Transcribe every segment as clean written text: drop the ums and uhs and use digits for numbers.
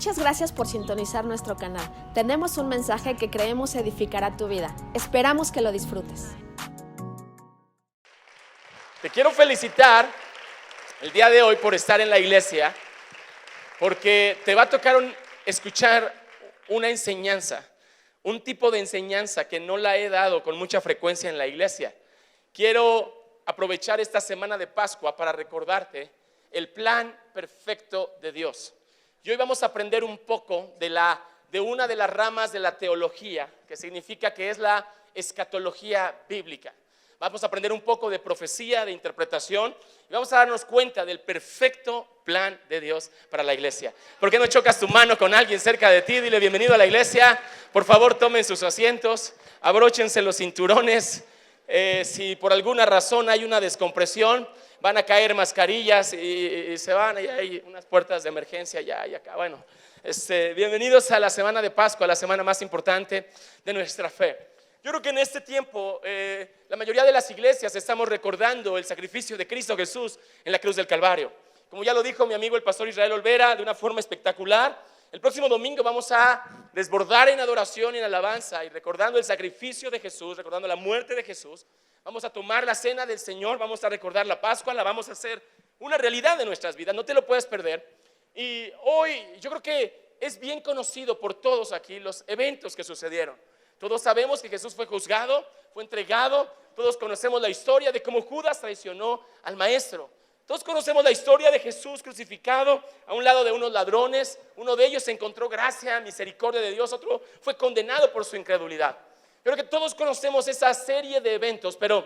Muchas gracias por sintonizar nuestro canal. Tenemos un mensaje que creemos edificará tu vida. Esperamos que lo disfrutes. Te quiero felicitar el día de hoy por estar en la iglesia, porque te va a tocar escuchar una enseñanza, un tipo de enseñanza que no la he dado con mucha frecuencia en la iglesia. Quiero aprovechar esta semana de Pascua para recordarte el plan perfecto de Dios. Y hoy vamos a aprender un poco de una de las ramas de la teología, que significa que es la escatología bíblica. Vamos a aprender un poco de profecía, de interpretación, y vamos a darnos cuenta del perfecto plan de Dios para la iglesia. ¿Por qué no chocas tu mano con alguien cerca de ti? Dile bienvenido a la iglesia. Por favor, tomen sus asientos, abróchense los cinturones. Si por alguna razón hay una descompresión, van a caer mascarillas y se van, y hay unas puertas de emergencia allá y acá. Bueno, bienvenidos a la semana de Pascua, la semana más importante de nuestra fe. Yo creo que en este tiempo la mayoría de las iglesias estamos recordando el sacrificio de Cristo Jesús en la cruz del Calvario. Como ya lo dijo mi amigo el pastor Israel Olvera de una forma espectacular, el próximo domingo vamos a desbordar en adoración y en alabanza y recordando el sacrificio de Jesús, recordando la muerte de Jesús. Vamos a tomar la cena del Señor, vamos a recordar la Pascua, la vamos a hacer una realidad de nuestras vidas, no te lo puedes perder. Y hoy yo creo que es bien conocido por todos aquí los eventos que sucedieron. Todos sabemos que Jesús fue juzgado, fue entregado, todos conocemos la historia de cómo Judas traicionó al maestro. Todos conocemos la historia de Jesús crucificado a un lado de unos ladrones. Uno de ellos encontró gracia, misericordia de Dios, otro fue condenado por su incredulidad. Creo que todos conocemos esa serie de eventos, pero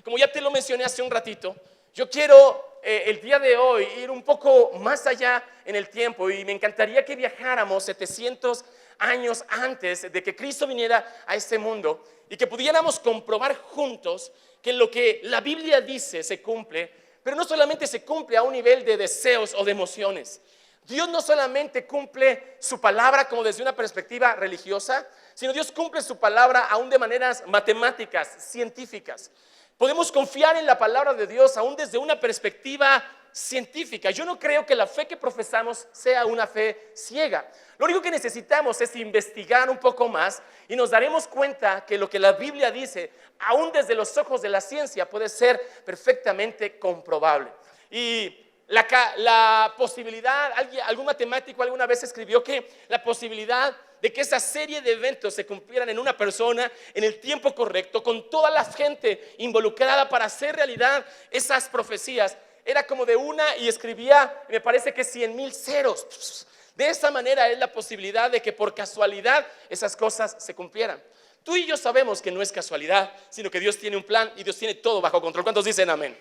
como ya te lo mencioné hace un ratito, yo quiero el día de hoy ir un poco más allá en el tiempo y me encantaría que viajáramos 700 años antes de que Cristo viniera a este mundo y que pudiéramos comprobar juntos que lo que la Biblia dice se cumple, pero no solamente se cumple a un nivel de deseos o de emociones. Dios no solamente cumple su palabra como desde una perspectiva religiosa, sino Dios cumple su palabra aún de maneras matemáticas, científicas. Podemos confiar en la palabra de Dios aún desde una perspectiva científica. Yo no creo que la fe que profesamos sea una fe ciega. Lo único que necesitamos es investigar un poco más y nos daremos cuenta que lo que la Biblia dice, aún desde los ojos de la ciencia, puede ser perfectamente comprobable. Y la posibilidad, algún matemático alguna vez escribió que la posibilidad de que esa serie de eventos se cumplieran en una persona en el tiempo correcto, con toda la gente involucrada para hacer realidad esas profecías, era como de una y escribía, me parece que 100,000 ceros. De esa manera es la posibilidad de que por casualidad esas cosas se cumplieran. Tú y yo sabemos que no es casualidad, sino que Dios tiene un plan y Dios tiene todo bajo control. ¿Cuántos dicen amén?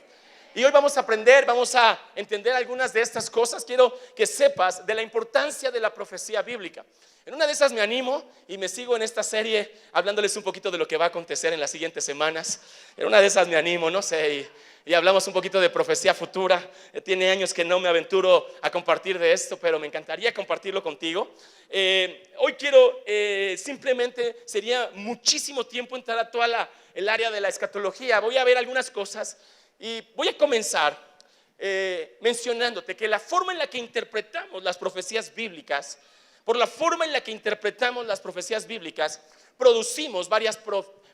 Y hoy vamos a aprender, vamos a entender algunas de estas cosas. Quiero que sepas de la importancia de la profecía bíblica. En una de esas me animo y me sigo en esta serie hablándoles un poquito de lo que va a acontecer en las siguientes semanas. En una de esas me animo, no sé, y hablamos un poquito de profecía futura. Tiene años que no me aventuro a compartir de esto, pero me encantaría compartirlo contigo. Hoy quiero simplemente, sería muchísimo tiempo entrar a toda el área de la escatología. Voy a ver algunas cosas y voy a comenzar mencionándote que la forma en la que interpretamos las profecías bíblicas, por la forma en la que interpretamos las profecías bíblicas, producimos varias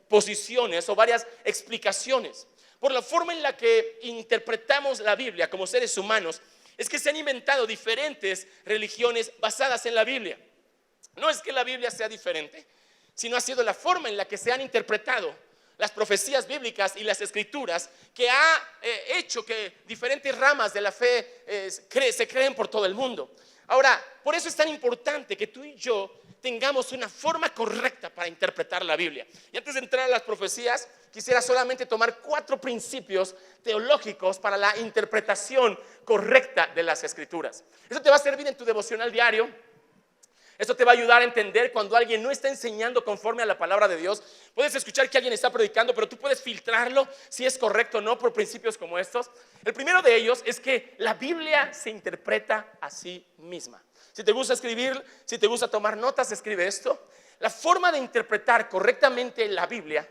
posiciones o varias explicaciones. Por la forma en la que interpretamos la Biblia como seres humanos, es que se han inventado diferentes religiones basadas en la Biblia. No es que la Biblia sea diferente, sino ha sido la forma en la que se han interpretado las profecías bíblicas y las escrituras que ha hecho que diferentes ramas de la fe se creen por todo el mundo. Ahora, por eso es tan importante que tú y yo tengamos una forma correcta para interpretar la Biblia. Y antes de entrar a las profecías, quisiera solamente tomar 4 principios teológicos para la interpretación correcta de las escrituras. Eso te va a servir en tu devocional diario. Esto te va a ayudar a entender cuando alguien no está enseñando conforme a la palabra de Dios. Puedes escuchar que alguien está predicando, pero tú puedes filtrarlo si es correcto o no por principios como estos. El primero de ellos es que la Biblia se interpreta a sí misma. Si te gusta escribir, si te gusta tomar notas, escribe esto. La forma de interpretar correctamente la Biblia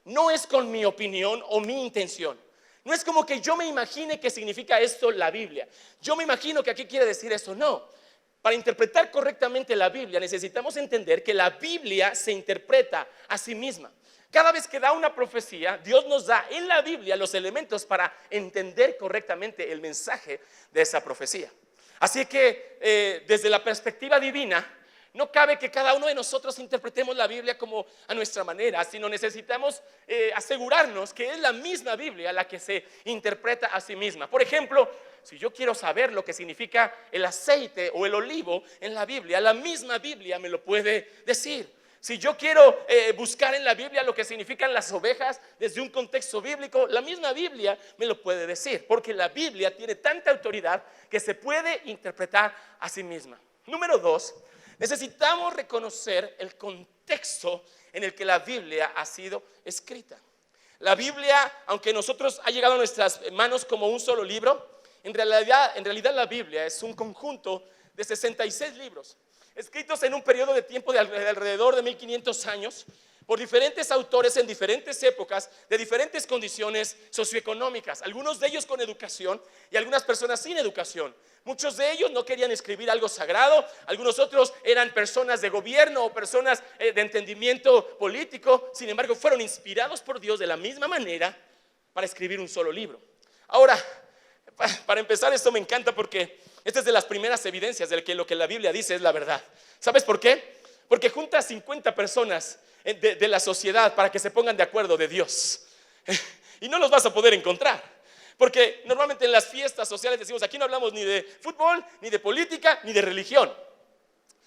no es con mi opinión o mi intención. No es como que yo me imagine que significa esto la Biblia. Yo me imagino que aquí quiere decir eso, no. Para interpretar correctamente la Biblia necesitamos entender que la Biblia se interpreta a sí misma. Cada vez que da una profecía, Dios nos da en la Biblia los elementos para entender correctamente el mensaje de esa profecía. Así que desde la perspectiva divina, no cabe que cada uno de nosotros interpretemos la Biblia como a nuestra manera, sino necesitamos asegurarnos que es la misma Biblia la que se interpreta a sí misma. Por ejemplo, si yo quiero saber lo que significa el aceite o el olivo en la Biblia, la misma Biblia me lo puede decir. Si yo quiero buscar en la Biblia lo que significan las ovejas desde un contexto bíblico, la misma Biblia me lo puede decir, porque la Biblia tiene tanta autoridad que se puede interpretar a sí misma. Número 2, necesitamos reconocer el contexto en el que la Biblia ha sido escrita. La Biblia, aunque nosotros ha llegado a nuestras manos como un solo libro, en realidad la Biblia es un conjunto de 66 libros, escritos en un periodo de tiempo de alrededor de 1500 años, por diferentes autores en diferentes épocas, de diferentes condiciones socioeconómicas, algunos de ellos con educación y algunas personas sin educación. Muchos de ellos no querían escribir algo sagrado, algunos otros eran personas de gobierno o personas de entendimiento político, sin embargo fueron inspirados por Dios de la misma manera para escribir un solo libro. Ahora, para empezar, esto me encanta porque esta es de las primeras evidencias de que lo que la Biblia dice es la verdad. ¿Sabes por qué? Porque junta a 50 personas de la sociedad para que se pongan de acuerdo de Dios. Y no los vas a poder encontrar. Porque normalmente en las fiestas sociales decimos, aquí no hablamos ni de fútbol, ni de política, ni de religión.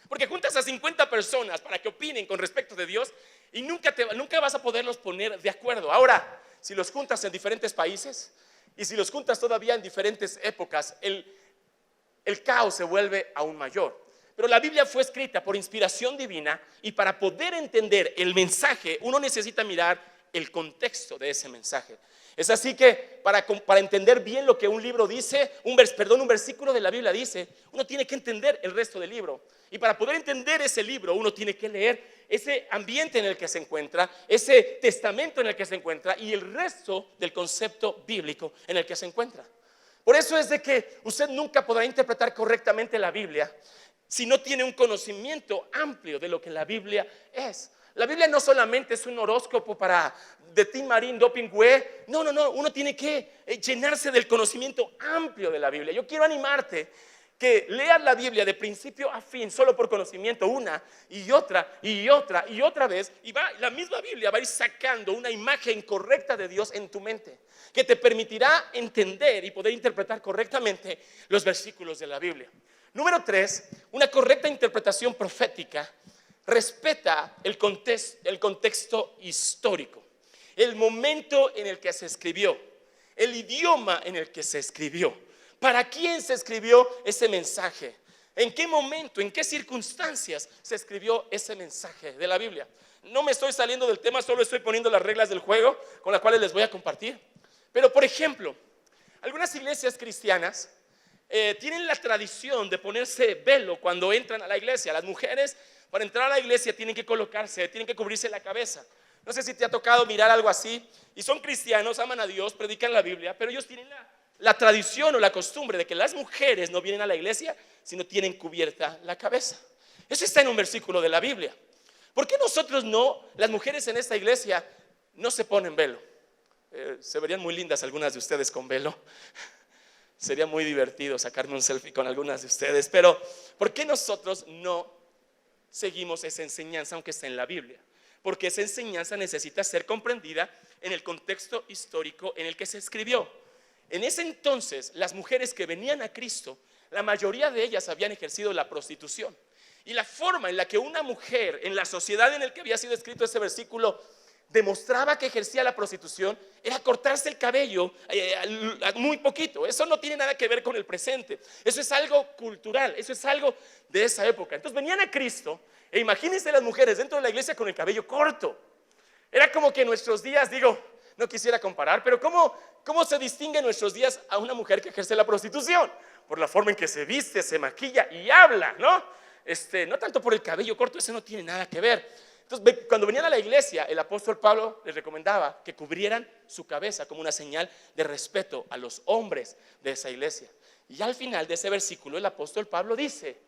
Porque juntas a 50 personas para que opinen con respecto de Dios y nunca vas a poderlos poner de acuerdo. Ahora, si los juntas en diferentes países y si los juntas todavía en diferentes épocas, el caos se vuelve aún mayor. Pero la Biblia fue escrita por inspiración divina y para poder entender el mensaje uno necesita mirar el contexto de ese mensaje. Es así que para entender bien lo que un libro dice, un versículo de la Biblia dice, uno tiene que entender el resto del libro. Y para poder entender ese libro uno tiene que leer ese ambiente en el que se encuentra, ese testamento en el que se encuentra y el resto del concepto bíblico en el que se encuentra. Por eso es de que usted nunca podrá interpretar correctamente la Biblia si no tiene un conocimiento amplio de lo que la Biblia es. La Biblia no solamente es un horóscopo de Tim Marín, Dopingüe. No, uno tiene que llenarse del conocimiento amplio de la Biblia. Yo quiero animarte que leas la Biblia de principio a fin solo por conocimiento una y otra vez, y la misma Biblia va a ir sacando una imagen correcta de Dios en tu mente que te permitirá entender y poder interpretar correctamente los versículos de la Biblia. Número 3, una correcta interpretación profética respeta el contexto histórico, el momento en el que se escribió, el idioma en el que se escribió, para quién se escribió ese mensaje, en qué momento, en qué circunstancias se escribió ese mensaje de la Biblia. No me estoy saliendo del tema, solo estoy poniendo las reglas del juego con las cuales les voy a compartir. Pero por ejemplo, algunas iglesias cristianas tienen la tradición de ponerse velo cuando entran a la iglesia. Las mujeres para entrar a la iglesia tienen que cubrirse la cabeza. No sé si te ha tocado mirar algo así. Y son cristianos, aman a Dios, predican la Biblia, pero ellos tienen la tradición o la costumbre de que las mujeres no vienen a la iglesia si no tienen cubierta la cabeza. Eso está en un versículo de la Biblia. ¿Por qué nosotros no, las mujeres en esta iglesia, no se ponen velo? Se verían muy lindas algunas de ustedes con velo. Sería muy divertido sacarme un selfie con algunas de ustedes. Pero ¿por qué nosotros no seguimos esa enseñanza aunque esté en la Biblia? Porque esa enseñanza necesita ser comprendida en el contexto histórico en el que se escribió. En ese entonces, las mujeres que venían a Cristo, la mayoría de ellas habían ejercido la prostitución. Y la forma en la que una mujer, en la sociedad en la que había sido escrito ese versículo, demostraba que ejercía la prostitución, era cortarse el cabello muy poquito. Eso no tiene nada que ver con el presente. Eso es algo cultural, eso es algo de esa época. Entonces venían a Cristo e imagínense las mujeres dentro de la iglesia con el cabello corto. Era como que en nuestros días, no quisiera comparar, pero ¿cómo se distingue en nuestros días a una mujer que ejerce la prostitución? Por la forma en que se viste, se maquilla y habla, ¿no? No tanto por el cabello corto, eso no tiene nada que ver. Entonces, cuando venían a la iglesia, el apóstol Pablo les recomendaba que cubrieran su cabeza como una señal de respeto a los hombres de esa iglesia. Y al final de ese versículo, el apóstol Pablo dice: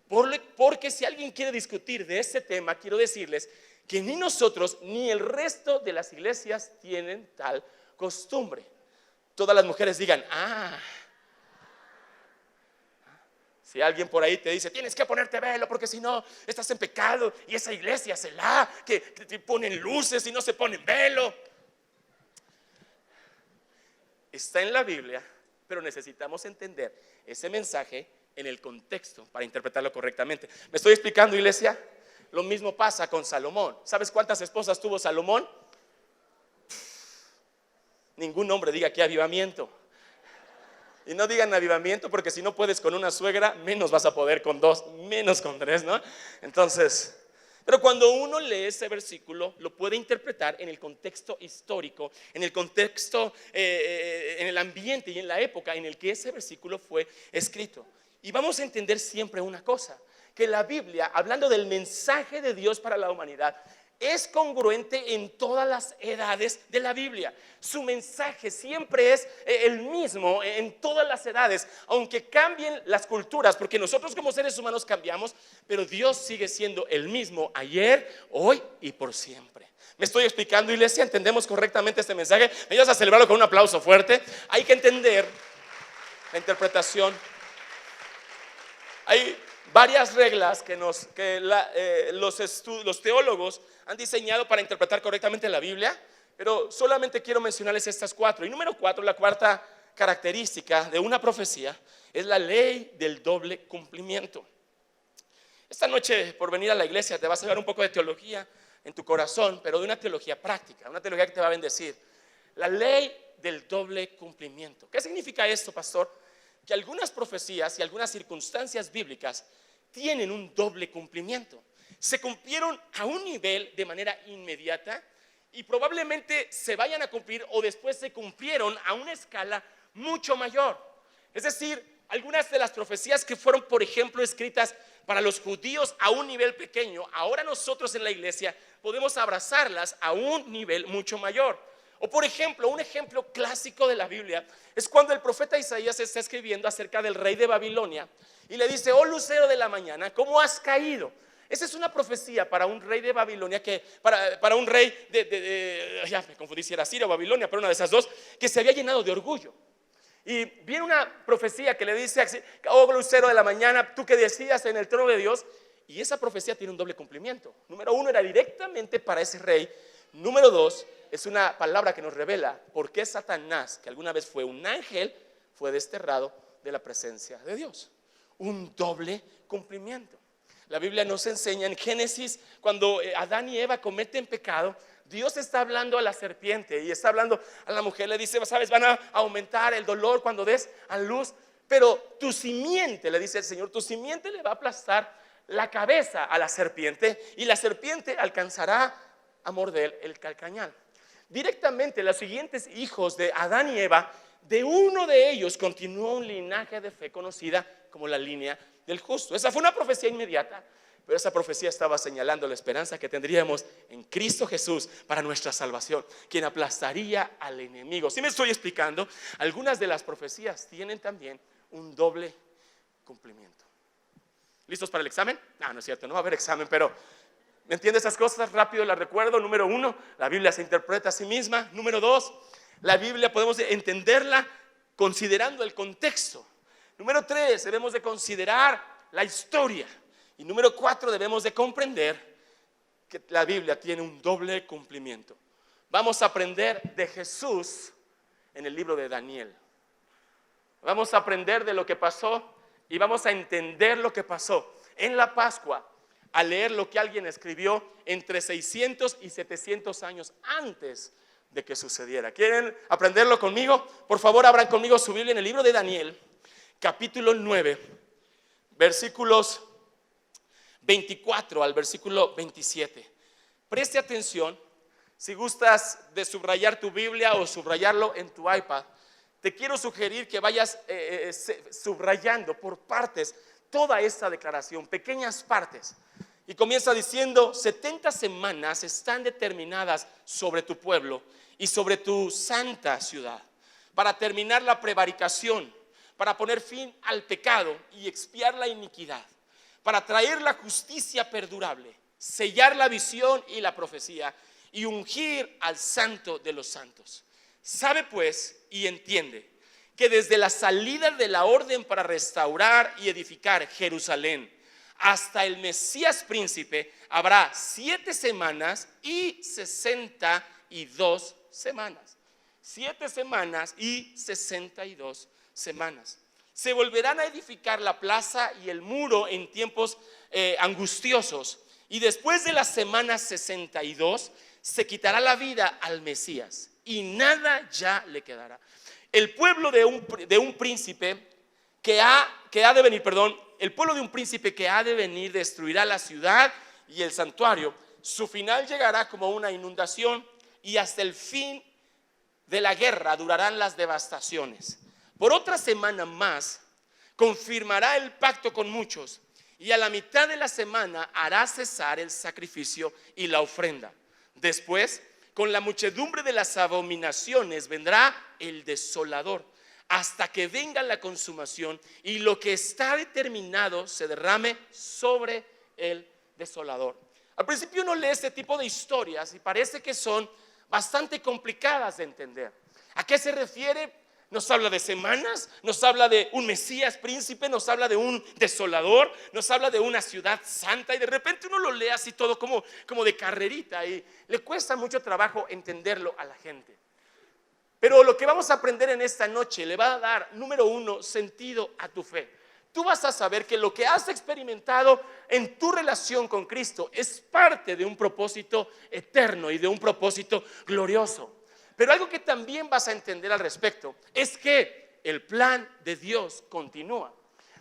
Porque si alguien quiere discutir de este tema, quiero decirles que ni nosotros ni el resto de las iglesias tienen tal costumbre. Todas las mujeres digan, si alguien por ahí te dice, tienes que ponerte velo porque si no estás en pecado, y esa iglesia que te ponen luces y no se ponen velo. Está en la Biblia, pero necesitamos entender ese mensaje en el contexto para interpretarlo correctamente. ¿Me estoy explicando, iglesia? Lo mismo pasa con Salomón. ¿Sabes cuántas esposas tuvo Salomón? Ningún hombre diga que avivamiento. Y no digan avivamiento porque si no puedes con una suegra, menos vas a poder con dos, menos con tres, ¿no? Entonces, pero cuando uno lee ese versículo, lo puede interpretar en el contexto histórico, en el contexto, en el ambiente y en la época en el que ese versículo fue escrito. Y vamos a entender siempre una cosa, que la Biblia, hablando del mensaje de Dios para la humanidad, es congruente en todas las edades de la Biblia. Su mensaje siempre es el mismo en todas las edades, aunque cambien las culturas, porque nosotros como seres humanos cambiamos, pero Dios sigue siendo el mismo ayer, hoy y por siempre. ¿Me estoy explicando, iglesia? ¿Entendemos correctamente este mensaje? Me ayudas a celebrarlo con un aplauso fuerte. Hay que entender la interpretación. Hay varias reglas que los teólogos han diseñado para interpretar correctamente la Biblia, pero solamente quiero mencionarles estas 4. Y número 4, la cuarta característica de una profecía es la ley del doble cumplimiento. Esta noche, por venir a la iglesia, te vas a llevar un poco de teología en tu corazón, pero de una teología práctica, una teología que te va a bendecir. La ley del doble cumplimiento. ¿Qué significa esto, pastor? Que algunas profecías y algunas circunstancias bíblicas tienen un doble cumplimiento. Se cumplieron a un nivel de manera inmediata y probablemente se vayan a cumplir o después se cumplieron a una escala mucho mayor. Es decir, algunas de las profecías que fueron, por ejemplo, escritas para los judíos a un nivel pequeño, ahora nosotros en la iglesia podemos abrazarlas a un nivel mucho mayor. O por ejemplo, un ejemplo clásico de la Biblia es cuando el profeta Isaías está escribiendo acerca del rey de Babilonia y le dice, oh lucero de la mañana, ¿cómo has caído? Esa es una profecía para un rey de Babilonia, para un rey ya me confundí si era Siria o Babilonia, pero una de esas dos, que se había llenado de orgullo. Y viene una profecía que le dice, oh lucero de la mañana, tú que decías en el trono de Dios. Y esa profecía tiene un doble cumplimiento. Número 1, era directamente para ese rey. Número 2, es una palabra que nos revela por qué Satanás, que alguna vez fue un ángel, fue desterrado de la presencia de Dios. Un doble cumplimiento. La Biblia nos enseña en Génesis, cuando Adán y Eva cometen pecado, Dios está hablando a la serpiente y está hablando a la mujer. Le dice, sabes, van a aumentar el dolor cuando des a luz, pero tu simiente, le dice el Señor, tu simiente le va a aplastar la cabeza a la serpiente y la serpiente alcanzará a morder el calcañal. Directamente los siguientes hijos de Adán y Eva, de uno de ellos continuó un linaje de fe conocida como la línea del justo. Esa fue una profecía inmediata, pero esa profecía estaba señalando la esperanza que tendríamos en Cristo Jesús para nuestra salvación, quien aplastaría al enemigo. ¿Sí me estoy explicando? Algunas de las profecías tienen también un doble cumplimiento. ¿Listos para el examen? No es cierto, no va a haber examen, pero ¿me entiendes esas cosas? Rápido las recuerdo. Número 1, la Biblia se interpreta a sí misma. Número 2, la Biblia podemos entenderla considerando el contexto. Número 3, debemos de considerar la historia. Y número 4, debemos de comprender que la Biblia tiene un doble cumplimiento. Vamos a aprender de Jesús en el libro de Daniel. Vamos a aprender de lo que pasó y vamos a entender lo que pasó en la Pascua al leer lo que alguien escribió entre 600 y 700 años antes de que sucediera. ¿Quieren aprenderlo conmigo? Por favor, abran conmigo su Biblia en el libro de Daniel, capítulo 9, versículos 24 al versículo 27. Preste atención. Si gustas de subrayar tu Biblia o subrayarlo en tu iPad, te quiero sugerir que vayas subrayando por partes toda esta declaración, pequeñas partes. Y comienza diciendo, 70 semanas están determinadas sobre tu pueblo y sobre tu santa ciudad, para terminar la prevaricación, para poner fin al pecado y expiar la iniquidad, para traer la justicia perdurable, sellar la visión y la profecía y ungir al Santo de los santos. Sabe pues y entiende que desde la salida de la orden para restaurar y edificar Jerusalén hasta el Mesías príncipe habrá 7 semanas y 62 semanas. 7 semanas y 62 semanas. Se volverán a edificar la plaza y el muro en tiempos angustiosos, y después de la semana 62 se quitará la vida al Mesías y nada ya le quedará. El pueblo de un príncipe que ha de venir, el pueblo de un príncipe que ha de venir destruirá la ciudad y el santuario. Su final llegará como una inundación, y hasta el fin de la guerra durarán las devastaciones. Por otra semana más confirmará el pacto con muchos, y a la mitad de la semana hará cesar el sacrificio y la ofrenda. Después, con la muchedumbre de las abominaciones vendrá el desolador, hasta que venga la consumación y lo que está determinado se derrame sobre el desolador. Al principio uno lee este tipo de historias y parece que son bastante complicadas de entender. ¿A qué se refiere? Nos habla de semanas, nos habla de un Mesías príncipe, nos habla de un desolador, nos habla de una ciudad santa, y de repente uno lo lee así todo como de carrerita, y le cuesta mucho trabajo entenderlo a la gente. Pero lo que vamos a aprender en esta noche le va a dar, número 1, sentido a tu fe. Tú vas a saber que lo que has experimentado en tu relación con Cristo es parte de un propósito eterno y de un propósito glorioso. Pero algo que también vas a entender al respecto es que el plan de Dios continúa.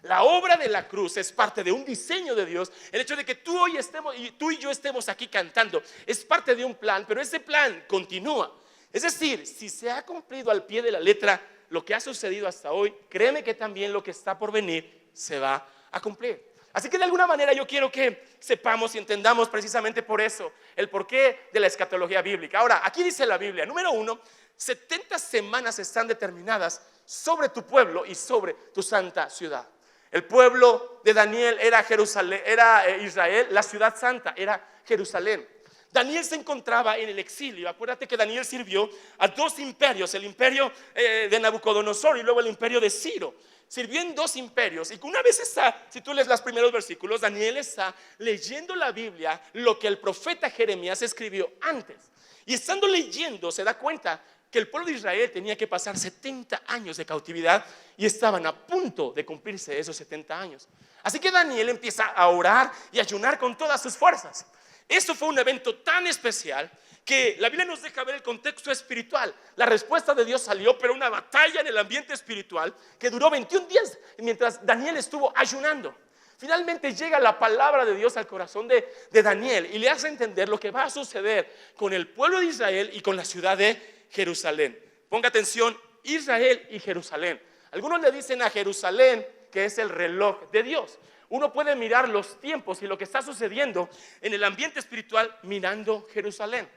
La obra de la cruz es parte de un diseño de Dios. El hecho de que tú y yo estemos aquí cantando es parte de un plan, pero ese plan continúa. Es decir, si se ha cumplido al pie de la letra lo que ha sucedido hasta hoy, créeme que también lo que está por venir se va a cumplir. Así que de alguna manera yo quiero que sepamos y entendamos precisamente por eso el porqué de la escatología bíblica. Ahora, aquí dice la Biblia, número 1, 70 semanas están determinadas sobre tu pueblo y sobre tu santa ciudad. El pueblo de Daniel era Jerusalén, era Israel, la ciudad santa era Jerusalén. Daniel se encontraba en el exilio. Acuérdate que Daniel sirvió a 2 imperios, el imperio de Nabucodonosor y luego el imperio de Ciro. Sirvió en 2 imperios, y una vez está, si tú lees los primeros versículos, Daniel está leyendo la Biblia, lo que el profeta Jeremías escribió antes. Y estando leyendo se da cuenta que el pueblo de Israel tenía que pasar 70 años de cautividad y estaban a punto de cumplirse esos 70 años. Así que Daniel empieza a orar y ayunar con todas sus fuerzas. Esto fue un evento tan especial que la Biblia nos deja ver el contexto espiritual. La respuesta de Dios salió, pero una batalla en el ambiente espiritual que duró 21 días mientras Daniel estuvo ayunando. Finalmente llega la palabra de Dios al corazón de Daniel y le hace entender lo que va a suceder con el pueblo de Israel y con la ciudad de Jerusalén. Ponga atención, Israel y Jerusalén. Algunos le dicen a Jerusalén que es el reloj de Dios. Uno puede mirar los tiempos y lo que está sucediendo en el ambiente espiritual mirando Jerusalén.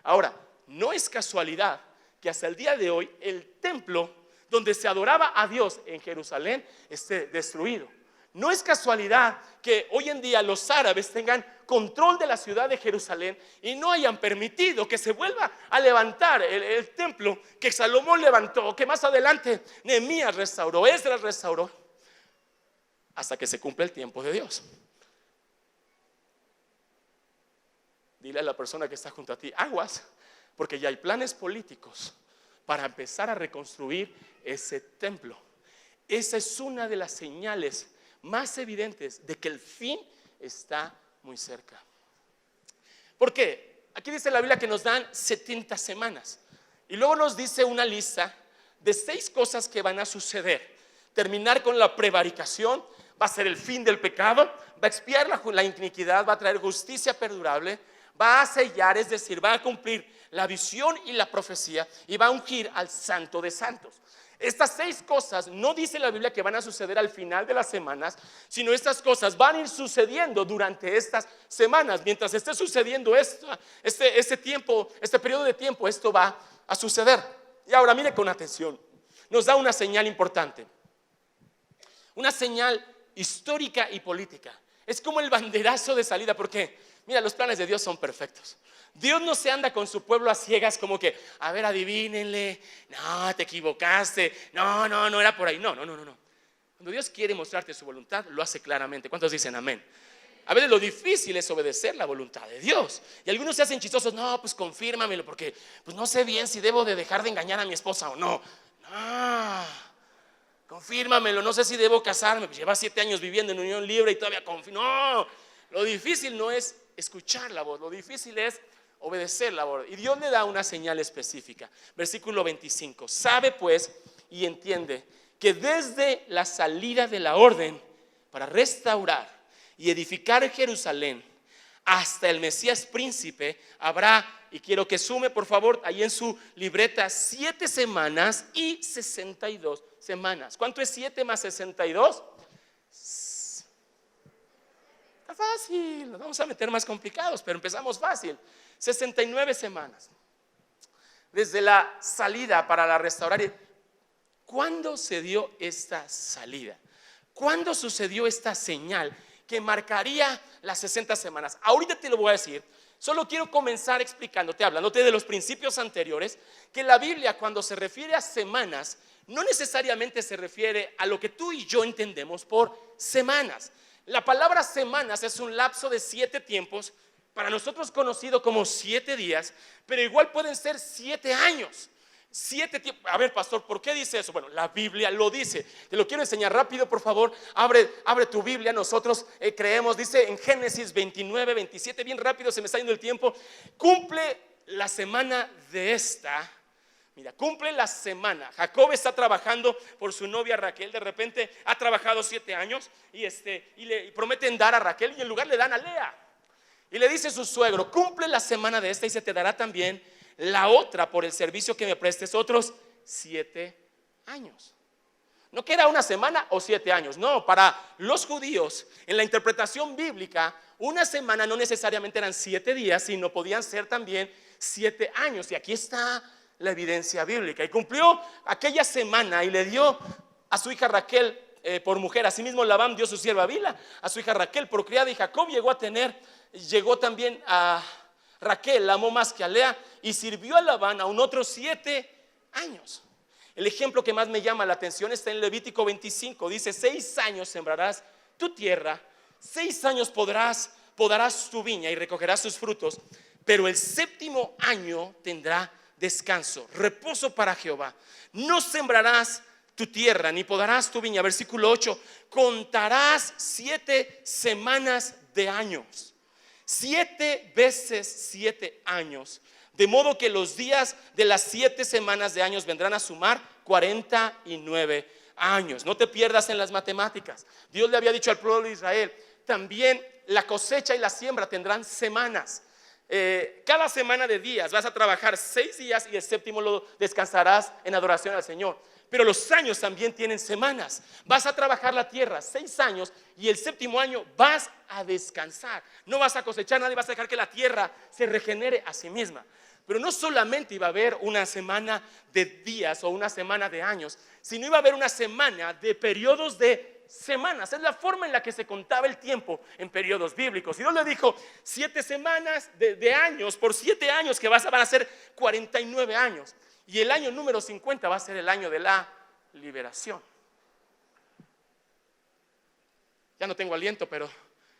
Ahora, no es casualidad que hasta el día de hoy el templo donde se adoraba a Dios en Jerusalén esté destruido. No es casualidad que hoy en día los árabes tengan control de la ciudad de Jerusalén y no hayan permitido que se vuelva a levantar el templo que Salomón levantó, que más adelante Nehemías restauró, Esdras restauró, hasta que se cumple el tiempo de Dios. Dile a la persona que está junto a ti, aguas, porque ya hay planes políticos para empezar a reconstruir ese templo. Esa es una de las señales más evidentes de que el fin está muy cerca. ¿Por qué? Aquí dice la Biblia que nos dan 70 semanas y luego nos dice una lista de 6 cosas que van a suceder. Terminar con la prevaricación, va a ser el fin del pecado, va a expiar la iniquidad, va a traer justicia perdurable, va a sellar, es decir, va a cumplir la visión y la profecía y va a ungir al Santo de Santos. Estas 6 cosas no dice la Biblia que van a suceder al final de las semanas, sino estas cosas van a ir sucediendo durante estas semanas. Mientras esté sucediendo este periodo de tiempo, esto va a suceder. Y ahora mire con atención, nos da una señal importante, una señal histórica y política. Es como el banderazo de salida, porque mira, los planes de Dios son perfectos. Dios no se anda con su pueblo a ciegas como que, a ver, adivínenle, no, te equivocaste, no era por ahí. No. Cuando Dios quiere mostrarte su voluntad, lo hace claramente. ¿Cuántos dicen amén? A veces lo difícil es obedecer la voluntad de Dios. Y algunos se hacen chistosos, no, pues confírmamelo, porque pues no sé bien si debo de dejar de engañar a mi esposa o no. No, confírmamelo, no sé si debo casarme, pues lleva 7 años viviendo en unión libre y todavía confío. No, lo difícil no es escuchar la voz, lo difícil es obedecer la voz. Y Dios le da una señal específica. Versículo 25, sabe pues y entiende que desde la salida de la orden para restaurar y edificar Jerusalén hasta el Mesías príncipe habrá, y quiero que sume por favor ahí en su libreta, 7 semanas y 62 semanas. ¿Cuánto es 7 más 62? Está fácil, nos vamos a meter más complicados, pero empezamos fácil. 69 semanas desde la salida para la restaurar. ¿Cuándo se dio esta salida? ¿Cuándo sucedió esta señal que marcaría las 60 semanas? Ahorita te lo voy a decir. Solo quiero comenzar explicándote, hablándote de los principios anteriores, que la Biblia cuando se refiere a semanas no necesariamente se refiere a lo que tú y yo entendemos por semanas. La palabra semanas es un lapso de 7 tiempos, para nosotros conocido como 7 días, pero igual pueden ser 7 años. 7 tiempos. A ver, pastor, ¿por qué dice eso? Bueno, la Biblia lo dice. Te lo quiero enseñar rápido, por favor. Abre tu Biblia. Nosotros creemos, dice en Génesis 29, 27, bien rápido, se me está yendo el tiempo. Cumple la semana de esta. Mira, cumple la semana. Jacob está trabajando por su novia Raquel. De repente ha trabajado 7 años y le prometen dar a Raquel y en lugar le dan a Lea. Y le dice su suegro, cumple la semana de esta y se te dará también la otra por el servicio que me prestes otros 7 años. No que era una semana o 7 años. No, para los judíos en la interpretación bíblica una semana no necesariamente eran 7 días, sino podían ser también 7 años. Y aquí está la evidencia bíblica. Y cumplió aquella semana y le dio a su hija Raquel por mujer. Asimismo Labán dio su sierva Bila a su hija Raquel por criada, y Jacob llegó también a Raquel, la amó más que a Lea, y sirvió a Labán aún otros 7 años. El ejemplo que más me llama la atención está en Levítico 25. Dice: 6 años sembrarás tu tierra, 6 años podarás tu viña y recogerás sus frutos, pero el 7º año tendrá descanso, reposo para Jehová. No sembrarás tu tierra ni podarás tu viña. Versículo 8: contarás 7 semanas de años. 7 veces 7 años, de modo que los días de las 7 semanas de años vendrán a sumar 49 años. No te pierdas en las matemáticas. Dios le había dicho al pueblo de Israel, también la cosecha y la siembra tendrán semanas. Cada semana de días vas a trabajar 6 días y el 7º lo descansarás en adoración al Señor. Pero los años también tienen semanas. Vas a trabajar la tierra 6 años y el 7º año vas a descansar. No vas a cosechar nada y vas a dejar que la tierra se regenere a sí misma. Pero no solamente iba a haber una semana de días o una semana de años, sino iba a haber una semana de periodos de semanas. Es la forma en la que se contaba el tiempo en periodos bíblicos. Y Dios le dijo 7 semanas de años, por 7 años que van a ser 49 años. Y el año número 50 va a ser el año de la liberación. Ya no tengo aliento, pero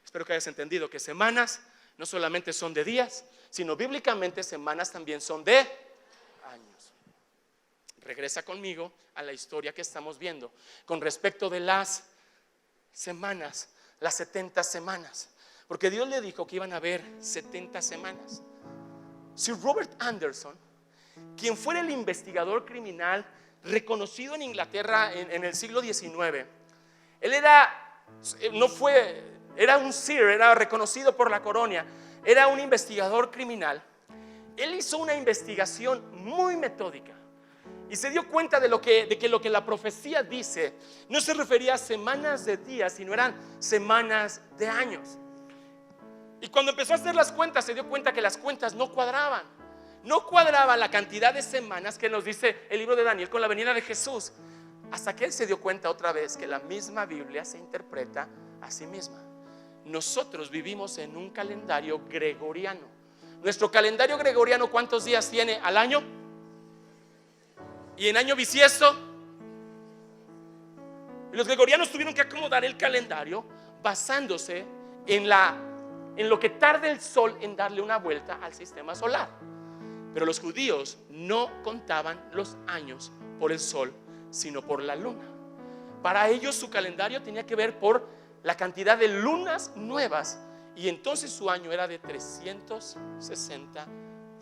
espero que hayas entendido que semanas no solamente son de días, sino bíblicamente semanas también son de años. Regresa conmigo a la historia que estamos viendo con respecto de las semanas, las 70 semanas, porque Dios le dijo que iban a haber 70 semanas. Sir Robert Anderson, quien fuera el investigador criminal reconocido en Inglaterra en el siglo XIX, él era un Sir, era reconocido por la corona, era un investigador criminal. Él hizo una investigación muy metódica y se dio cuenta de que lo que la profecía dice no se refería a semanas de días, sino eran semanas de años. Y cuando empezó a hacer las cuentas, se dio cuenta que las cuentas no cuadraban. No cuadraba la cantidad de semanas que nos dice el libro de Daniel con la venida de Jesús, hasta que él se dio cuenta otra vez que la misma Biblia se interpreta a sí misma. nosotros vivimos en un calendario gregoriano. Nuestro calendario gregoriano, ¿cuántos días tiene al año? Y en año bisiesto, los gregorianos tuvieron que acomodar el calendario basándose en lo que tarda el sol en darle una vuelta al sistema solar. Pero los judíos no contaban los años por el sol, sino por la luna. Para ellos su calendario tenía que ver por la cantidad de lunas nuevas, y entonces su año era de 360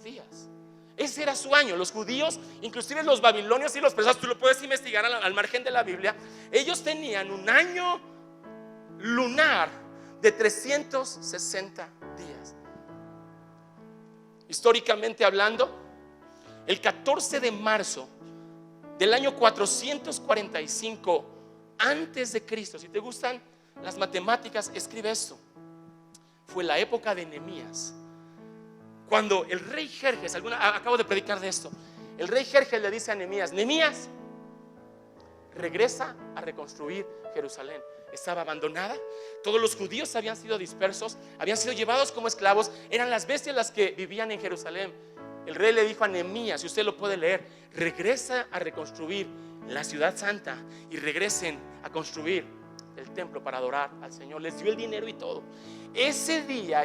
días. Ese era su año. Los judíos, inclusive los babilonios y los persas, tú lo puedes investigar al margen de la Biblia, ellos tenían un año lunar de 360 días. Históricamente hablando, el 14 de marzo del año 445 antes de Cristo, si te gustan las matemáticas, escribe esto, fue la época de Nehemías. Cuando el rey Jerjes, acabo de predicar de esto, el rey Jerjes le dice a Nehemías: Nehemías, regresa a reconstruir Jerusalén. Estaba abandonada, todos los judíos habían sido dispersos, habían sido llevados como esclavos, eran las bestias las que vivían en Jerusalén. El rey le dijo a Nehemías, si usted lo puede leer, regresa a reconstruir la ciudad santa y regresen a construir el templo para adorar al Señor. Les dio el dinero y todo. Ese día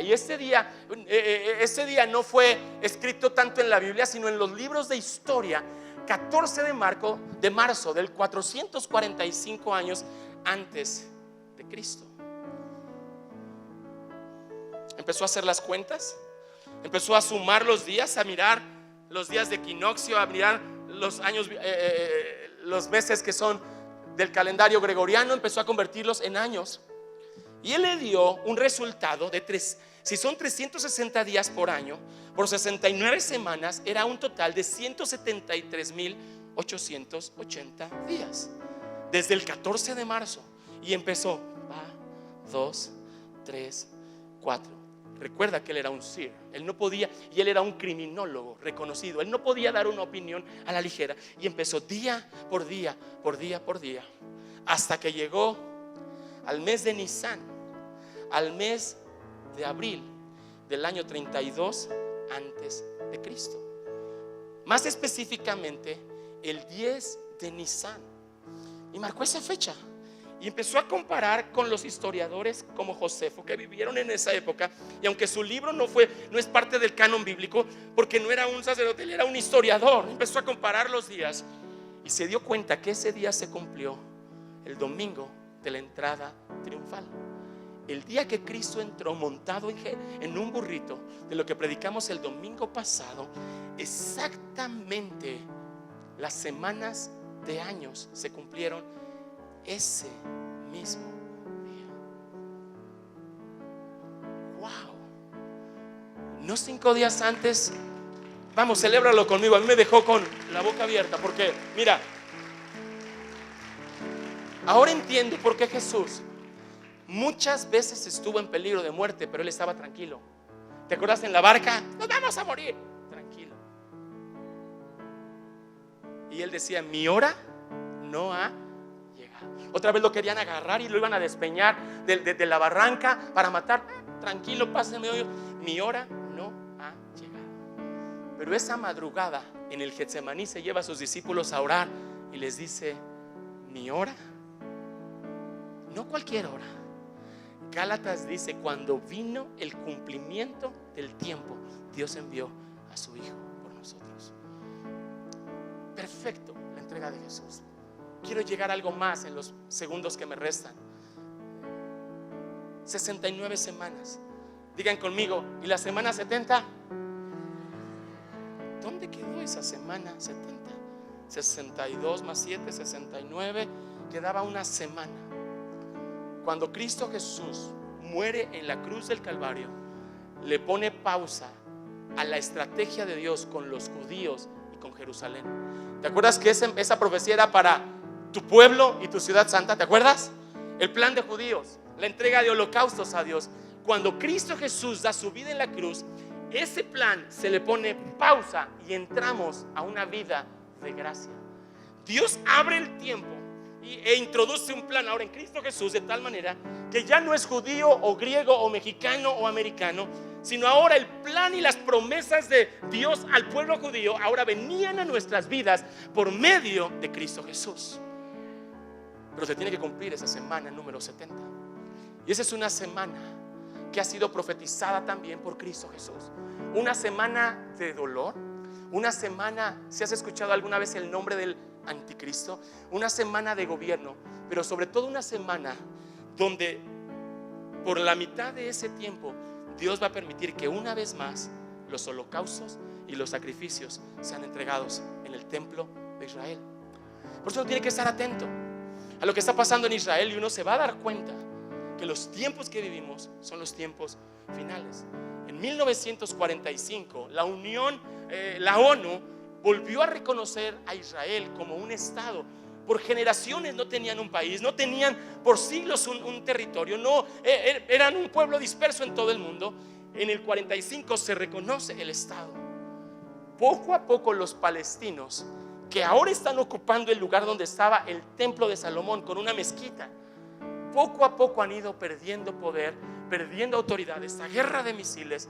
no fue escrito tanto en la Biblia, sino en los libros de historia. 14 de marzo del 445 años antes de Cristo. Empezó a hacer las cuentas, empezó a sumar los días, a mirar los días de equinoccio, a mirar los años, los meses que son del calendario gregoriano, empezó a convertirlos en años. Y él le dio un resultado de si son 360 días por año, por 69 semanas, era un total de 173,880 días. Desde el 14 de marzo. Y empezó 2, 3, 4. Recuerda que él era un seer. Él no podía, y él era un criminólogo reconocido. Él no podía dar una opinión a la ligera. Y empezó día por día, por día por día, hasta que llegó al mes de Nisan, al mes de abril del año 32 antes de Cristo. Más específicamente el 10 de Nisan. Y marcó esa fecha. Y empezó a comparar con los historiadores como Josefo, que vivieron en esa época. Y aunque su libro no es parte del canon bíblico, porque no era un sacerdote, él era un historiador, empezó a comparar los días y se dio cuenta que ese día se cumplió el domingo de la entrada triunfal. El día que Cristo entró montado en un burrito, de lo que predicamos el domingo pasado, exactamente las semanas de años se cumplieron ese mismo día. Wow. No 5 días antes. Vamos, celébralo conmigo. A mí me dejó con la boca abierta, porque mira, ahora entiendo por qué Jesús muchas veces estuvo en peligro de muerte, pero él estaba tranquilo. ¿Te acuerdas en la barca? Nos vamos a morir. Tranquilo. Y él decía: mi hora no ha llegado. Otra vez lo querían agarrar y lo iban a despeñar de la barranca para matar. Tranquilo, pásenme hoy. Mi hora no ha llegado. Pero esa madrugada en el Getsemaní se lleva a sus discípulos a orar y les dice: mi hora, no cualquier hora. Gálatas dice: cuando vino el cumplimiento del tiempo, Dios envió a su Hijo por nosotros. Perfecto, la entrega de Jesús. Quiero llegar a algo más en los segundos que me restan. 69 semanas. Digan conmigo: ¿y la semana 70? ¿Dónde quedó esa semana 70? 62 más 7, 69. Quedaba una semana. Cuando Cristo Jesús muere en la cruz del Calvario, le pone pausa a la estrategia de Dios con los judíos y con Jerusalén. ¿Te acuerdas que esa profecía era para tu pueblo y tu ciudad santa? ¿Te acuerdas? El plan de judíos, la entrega de holocaustos a Dios. Cuando Cristo Jesús da su vida en la cruz, ese plan se le pone pausa y entramos a una vida de gracia. Dios abre el tiempo e introduce un plan ahora en Cristo Jesús, de tal manera que ya no es judío o griego o mexicano o americano, sino ahora el plan y las promesas de Dios al pueblo judío ahora venían a nuestras vidas por medio de Cristo Jesús. Pero se tiene que cumplir esa semana número 70. Y esa es una semana que ha sido profetizada también por Cristo Jesús. Una semana de dolor, una semana, si has escuchado alguna vez el nombre del anticristo, una semana de gobierno, pero sobre todo una semana donde por la mitad de ese tiempo Dios va a permitir que una vez más los holocaustos y los sacrificios sean entregados en el templo de Israel. Por eso uno tiene que estar atento a lo que está pasando en Israel, y uno se va a dar cuenta que los tiempos que vivimos son los tiempos finales. En 1945 la ONU volvió a reconocer a Israel como un estado. Por generaciones no tenían un país, no tenían por siglos un territorio, no, eran un pueblo disperso en todo el mundo. En el 45 se reconoce el estado. Poco a poco los palestinos, que ahora están ocupando el lugar donde estaba el templo de Salomón con una mezquita, poco a poco han ido perdiendo poder, perdiendo autoridad. Esta guerra de misiles,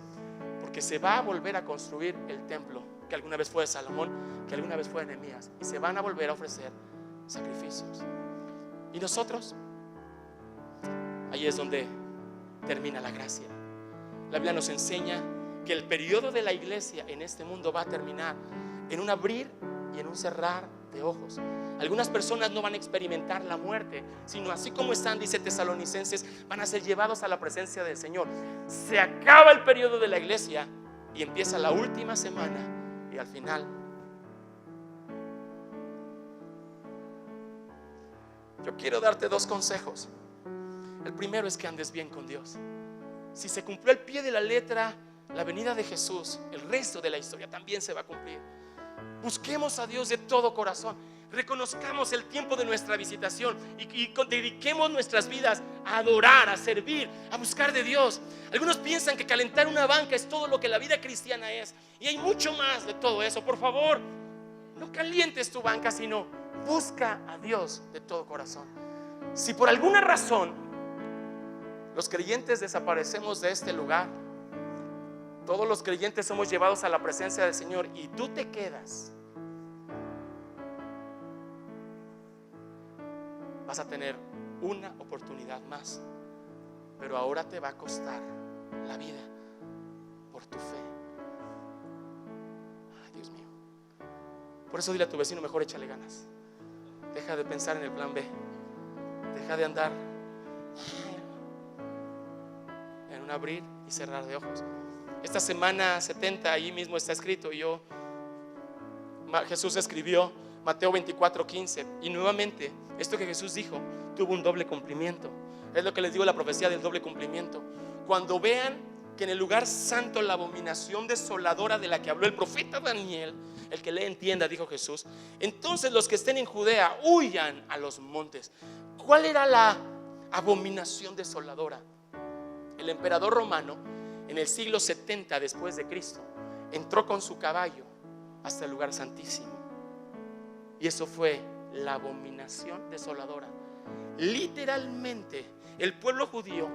porque se va a volver a construir el templo que alguna vez fue de Salomón, que alguna vez fue de Nehemías, y se van a volver a ofrecer sacrificios. Y nosotros, ahí es donde termina la gracia. La Biblia nos enseña que el periodo de la iglesia en este mundo va a terminar en un abrir y en un cerrar de ojos. Algunas personas no van a experimentar la muerte, sino así como están, dice Tesalonicenses, van a ser llevados a la presencia del Señor. Se acaba el periodo de la iglesia y empieza la última semana, y al final yo quiero darte dos consejos. El primero es que andes bien con Dios. Si se cumplió al pie de la letra la venida de Jesús, el resto de la historia también se va a cumplir. Busquemos a Dios de todo corazón. Reconozcamos el tiempo de nuestra visitación y dediquemos nuestras vidas a adorar, a servir, a buscar de Dios. Algunos piensan que calentar una banca es todo lo que la vida cristiana es, y hay mucho más de todo eso. Por favor, no calientes tu banca, sino busca a Dios de todo corazón. Si por alguna razón los creyentes desaparecemos de este lugar, todos los creyentes somos llevados a la presencia del Señor, y tú te quedas, vas a tener una oportunidad más, pero ahora te va a costar la vida por tu fe. Ay, Dios mío. Por eso dile a tu vecino: mejor échale ganas. Deja de pensar en el plan B. Deja de andar en un abrir y cerrar de ojos. Esta semana 70, ahí mismo está escrito, Jesús escribió Mateo 24:15, y nuevamente esto que Jesús dijo tuvo un doble cumplimiento. Es lo que les digo, la profecía del doble cumplimiento. Cuando vean que en el lugar santo la abominación desoladora de la que habló el profeta Daniel, el que le entienda, dijo Jesús, entonces los que estén en Judea huyan a los montes. ¿Cuál era la abominación desoladora? El emperador romano, en el siglo 70 después de Cristo, entró con su caballo hasta el lugar santísimo, y eso fue la abominación desoladora. Literalmente el pueblo judío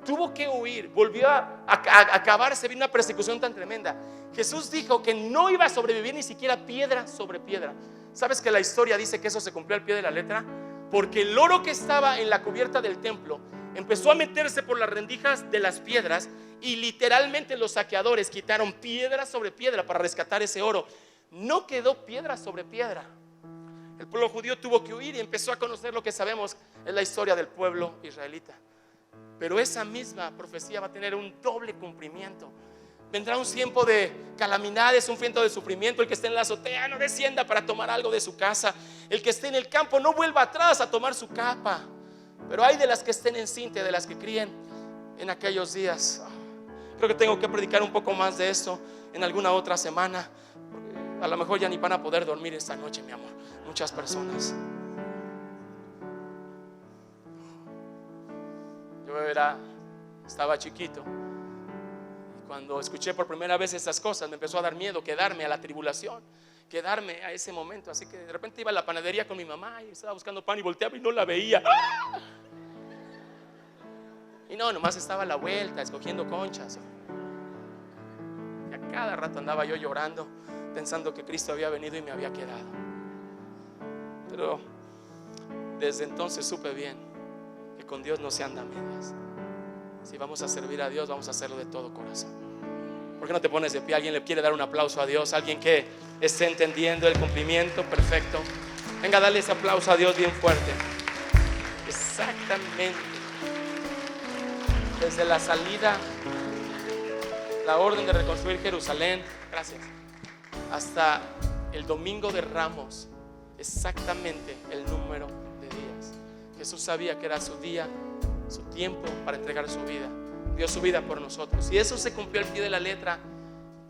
tuvo que huir, volvió a acabarse, vino una persecución tan tremenda. Jesús dijo que no iba a sobrevivir ni siquiera piedra sobre piedra. ¿Sabes que la historia dice que eso se cumplió al pie de la letra? Porque el oro que estaba en la cubierta del templo empezó a meterse por las rendijas de las piedras, y literalmente los saqueadores quitaron piedra sobre piedra para rescatar ese oro. No quedó piedra sobre piedra. El pueblo judío tuvo que huir y empezó a conocer lo que sabemos es la historia del pueblo israelita. Pero esa misma profecía va a tener un doble cumplimiento. Vendrá un tiempo de calamidades, un tiempo de sufrimiento. El que esté en la azotea no descienda para tomar algo de su casa. El que esté en el campo no vuelva atrás a tomar su capa. Pero hay de las que estén en cinta, de las que críen en aquellos días. Creo que tengo que predicar un poco más de esto en alguna otra semana, porque a lo mejor ya ni van a poder dormir esta noche, mi amor, muchas personas. Yo estaba chiquito, y cuando escuché por primera vez estas cosas me empezó a dar miedo quedarme a la tribulación. quedarme a ese momento. Así que de repente iba a la panadería con mi mamá y estaba buscando pan y volteaba y no la veía. Y no, nomás estaba a la vuelta escogiendo conchas. Y a cada rato andaba yo llorando, pensando que Cristo había venido y me había quedado. Pero desde entonces supe bien que con Dios no se anda a medias. Si vamos a servir a Dios, vamos a hacerlo de todo corazón. ¿Por qué no te pones de pie? ¿Alguien le quiere dar un aplauso a Dios? ¿Alguien que esté entendiendo el cumplimiento perfecto? Venga, dale ese aplauso a Dios bien fuerte. Exactamente. Desde la salida, la orden de reconstruir Jerusalén, gracias, hasta el domingo de Ramos, exactamente el número de días. Jesús sabía que era su día, su tiempo para entregar su vida. Dio su vida por nosotros. Y eso se cumplió al pie de la letra.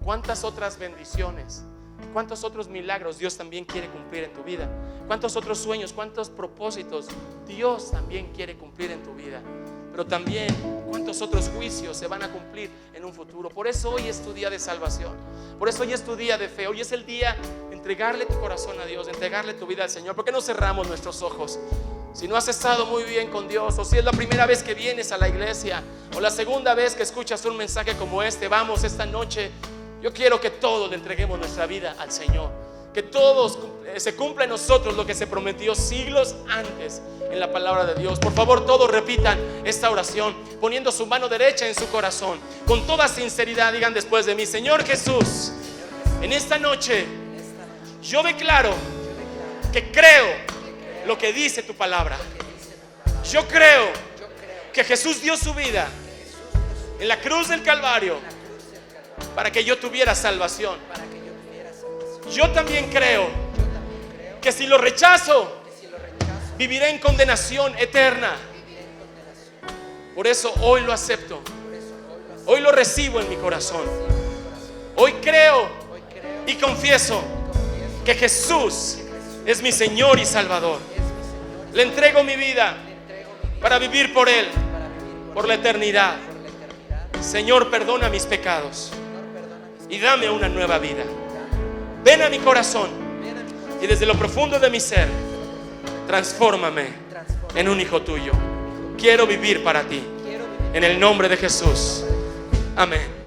¿Cuántas otras bendiciones, cuántos otros milagros Dios también quiere cumplir en tu vida? ¿Cuántos otros sueños, cuántos propósitos Dios también quiere cumplir en tu vida? Pero también cuántos otros juicios se van a cumplir en un futuro. Por eso hoy es tu día de salvación. Por eso hoy es tu día de fe. Hoy es el día de entregarle tu corazón a Dios, de entregarle tu vida al Señor. ¿Por qué no cerramos nuestros ojos? Si no has estado muy bien con Dios, o si es la primera vez que vienes a la iglesia, o la segunda vez que escuchas un mensaje como este, vamos, esta noche yo quiero que todos le entreguemos nuestra vida al Señor. Que todos se cumpla en nosotros lo que se prometió siglos antes en la palabra de Dios. Por favor, todos repitan esta oración poniendo su mano derecha en su corazón. Con toda sinceridad digan después de mí: Señor Jesús, en esta noche yo declaro que creo lo que dice tu palabra. Yo creo que Jesús dio su vida en la cruz del Calvario para que yo tuviera salvación. Yo también creo que si lo rechazo, viviré en condenación eterna. Por eso hoy lo acepto. Hoy lo recibo en mi corazón. Hoy creo y confieso que Jesús es mi Señor y Salvador. Le entrego mi vida para vivir por Él, por la eternidad. Señor, perdona mis pecados y dame una nueva vida. Ven a mi corazón y desde lo profundo de mi ser, transfórmame en un hijo tuyo. Quiero vivir para ti. En el nombre de Jesús. Amén.